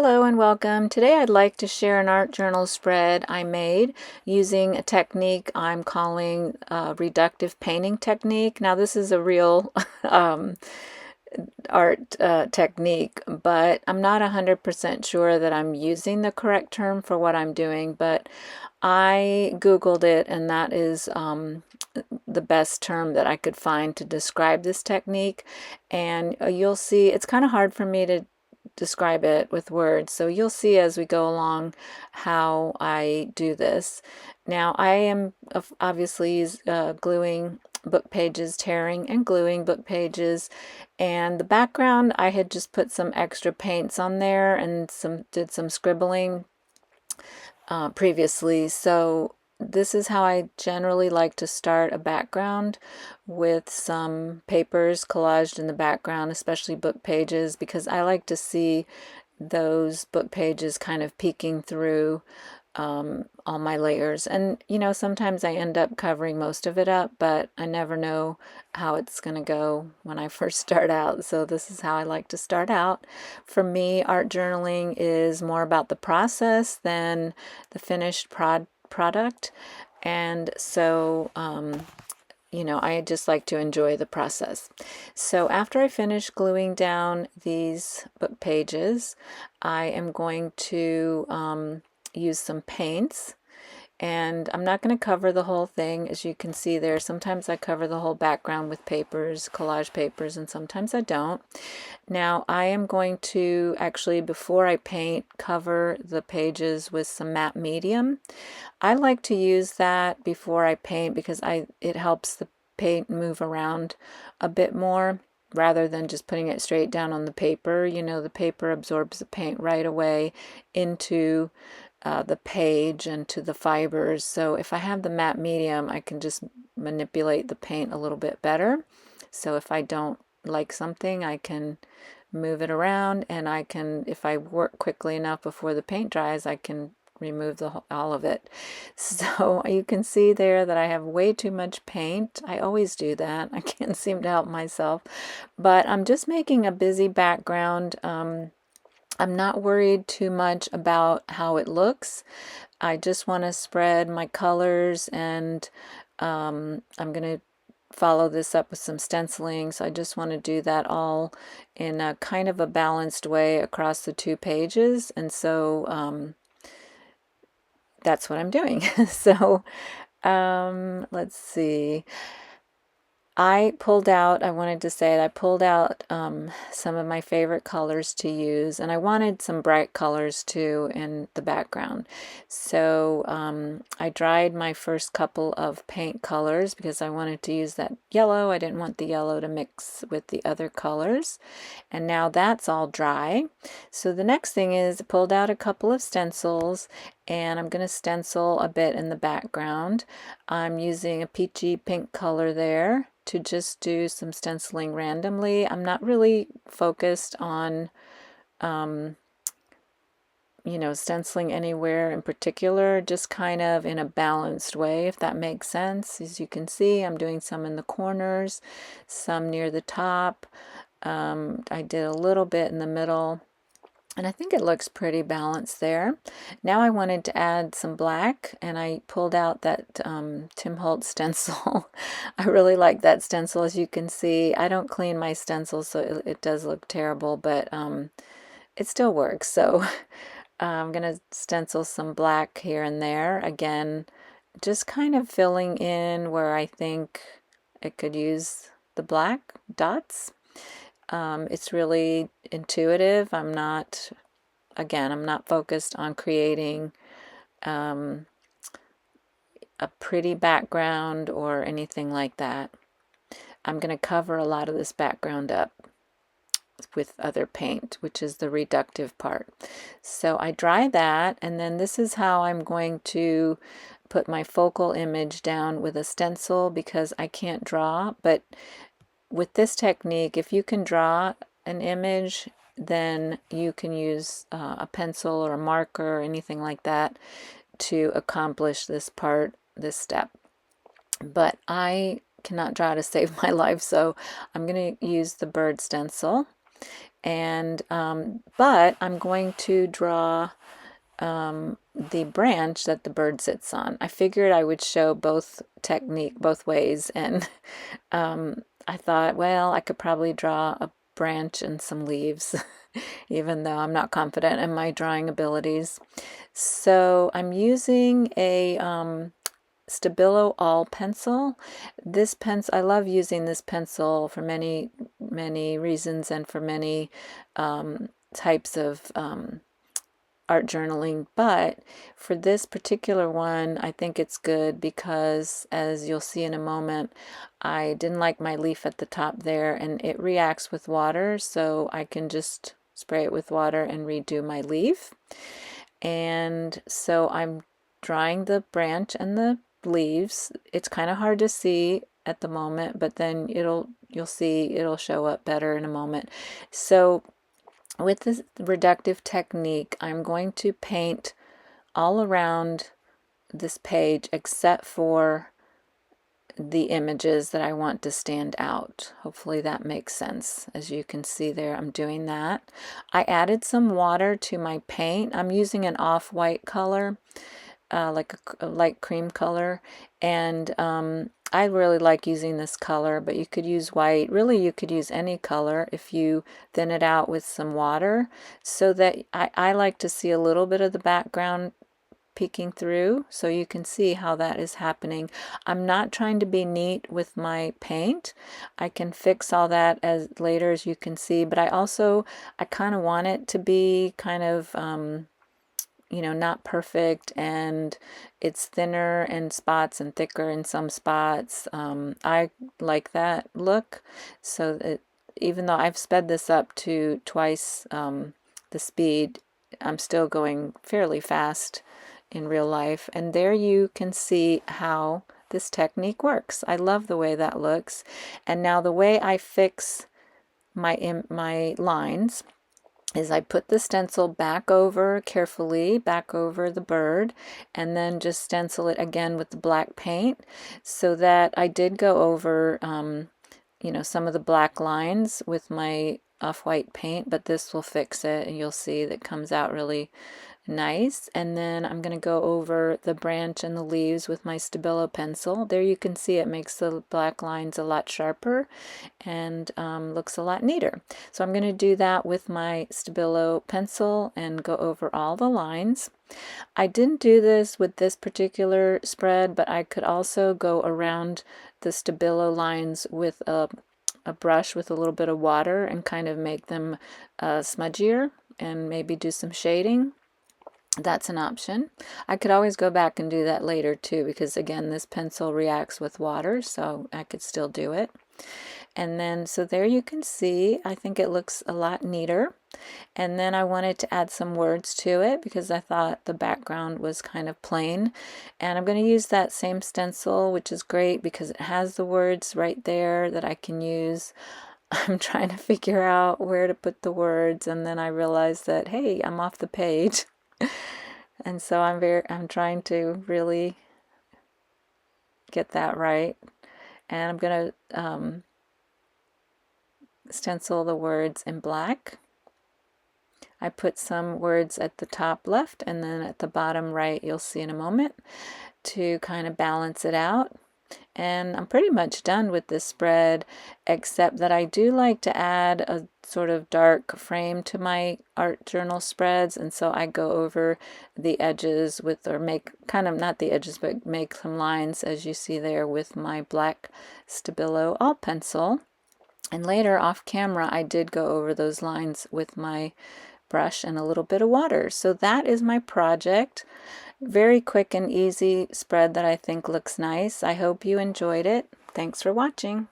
Hello and welcome. Today I'd like to share an art journal spread I made using a technique I'm calling reductive painting technique. Now this is a real art technique, but I'm not 100% sure that I'm using the correct term for what I'm doing, but I Googled it and that is the best term that I could find to describe this technique. And you'll see it's kind of hard for me to describe it with words, so you'll see as we go along how I do this. Now I am obviously gluing book pages, tearing and gluing book pages, and the background I had just put some extra paints on there and did some scribbling previously. So this is how I generally like to start a background, with some papers collaged in the background, especially book pages, because I like to see those book pages kind of peeking through all my layers. And sometimes I end up covering most of it up, but I never know how it's going to go when I first start out. So this is how I like to start out. For me, art journaling is more about the process than the finished product. And so I just like to enjoy the process. So after I finish gluing down these book pages, I am going to use some paints, and I'm not going to cover the whole thing. As you can see there, sometimes I cover the whole background with papers, collage papers, and sometimes I don't. Now I am going to actually, before I paint, cover the pages with some matte medium. I like to use that before I paint because it helps the paint move around a bit more, rather than just putting it straight down on the paper. The paper absorbs the paint right away into the page and to the fibers. So if I have the matte medium, I can just manipulate the paint a little bit better. So if I don't like something, I can move it around, and I can, if I work quickly enough before the paint dries, I can remove all of it. So you can see there that I have way too much paint. I always do that. I can't seem to help myself, but I'm just making a busy background. I'm not worried too much about how it looks. I just want to spread my colors, and I'm going to follow this up with some stenciling. So I just want to do that all in a kind of a balanced way across the two pages. And so that's what I'm doing. So let's see. I pulled out some of my favorite colors to use, and I wanted some bright colors too in the background. So I dried my first couple of paint colors because I wanted to use that yellow. I didn't want the yellow to mix with the other colors. And now that's all dry. So the next thing is I pulled out a couple of stencils, and I'm going to stencil a bit in the background. I'm using a peachy pink color there to just do some stenciling randomly. I'm not really focused on stenciling anywhere in particular, just kind of in a balanced way, if that makes sense. As you can see, I'm doing some in the corners, some near the top. I did a little bit in the middle, and I think it looks pretty balanced there. Now I wanted to add some black, and I pulled out that Tim Holtz stencil. I really like that stencil. As you can see, I don't clean my stencils, so it does look terrible, but it still works. So I'm going to stencil some black here and there. Again, just kind of filling in where I think it could use the black dots. It's really intuitive. I'm not focused on creating a pretty background or anything like that. I'm going to cover a lot of this background up with other paint, which is the reductive part. So I dry that, and then this is how I'm going to put my focal image down with a stencil, because I can't draw. But with this technique, if you can draw an image, then you can use a pencil or a marker or anything like that to accomplish this step. But I cannot draw to save my life, so I'm going to use the bird stencil. And but I'm going to draw the branch that the bird sits on. I figured I would show both technique both ways, and I thought, well, I could probably draw a branch and some leaves, even though I'm not confident in my drawing abilities. So I'm using a Stabilo All pencil. This pencil, I love using this pencil for many, many reasons and for many types of art journaling, but for this particular one, I think it's good because, as you'll see in a moment, I didn't like my leaf at the top there, and it reacts with water, so I can just spray it with water and redo my leaf. And so I'm drawing the branch and the leaves. It's kind of hard to see at the moment, but then you'll see it'll show up better in a moment. So with this reductive technique, I'm going to paint all around this page except for the images that I want to stand out. Hopefully that makes sense. As you can see there, I'm doing that. I added some water to my paint. I'm using an off-white color, like a light cream color, and I really like using this color, but you could use white. Really, you could use any color if you thin it out with some water, so that I like to see a little bit of the background peeking through, so you can see how that is happening. I'm not trying to be neat with my paint. I can fix all that as later, as you can see, but I kind of want it to be kind of not perfect, and it's thinner in spots and thicker in some spots. I like that look, so that even though I've sped this up to twice the speed, I'm still going fairly fast in real life. And there you can see how this technique works. I love the way that looks. And now the way I fix my lines is I put the stencil back over carefully, back over the bird, and then just stencil it again with the black paint, so that I did go over some of the black lines with my off-white paint, but this will fix it, and you'll see that comes out really nice. And then I'm going to go over the branch and the leaves with my Stabilo pencil. There you can see it makes the black lines a lot sharper and looks a lot neater. So I'm going to do that with my Stabilo pencil and go over all the lines. I didn't do this with this particular spread, but I could also go around the Stabilo lines with a brush with a little bit of water and kind of make them smudgier and maybe do some shading. That's an option. I could always go back and do that later too, because again, this pencil reacts with water, so I could still do it. And then, so there you can see, I think it looks a lot neater. And then I wanted to add some words to it because I thought the background was kind of plain. And I'm going to use that same stencil, which is great because it has the words right there that I can use. I'm trying to figure out where to put the words, and then I realized that, hey, I'm off the page. And so I'm trying to really get that right. And I'm going to stencil the words in black. I put some words at the top left and then at the bottom right, you'll see in a moment, to kind of balance it out. And I'm pretty much done with this spread, except that I do like to add a sort of dark frame to my art journal spreads, and so I go over the edges with, or make kind of, not the edges, but make some lines, as you see there, with my black Stabilo All pencil. And later off camera, I did go over those lines with my brush and a little bit of water. So that is my project. Very quick and easy spread that I think looks nice. I hope you enjoyed it. Thanks for watching.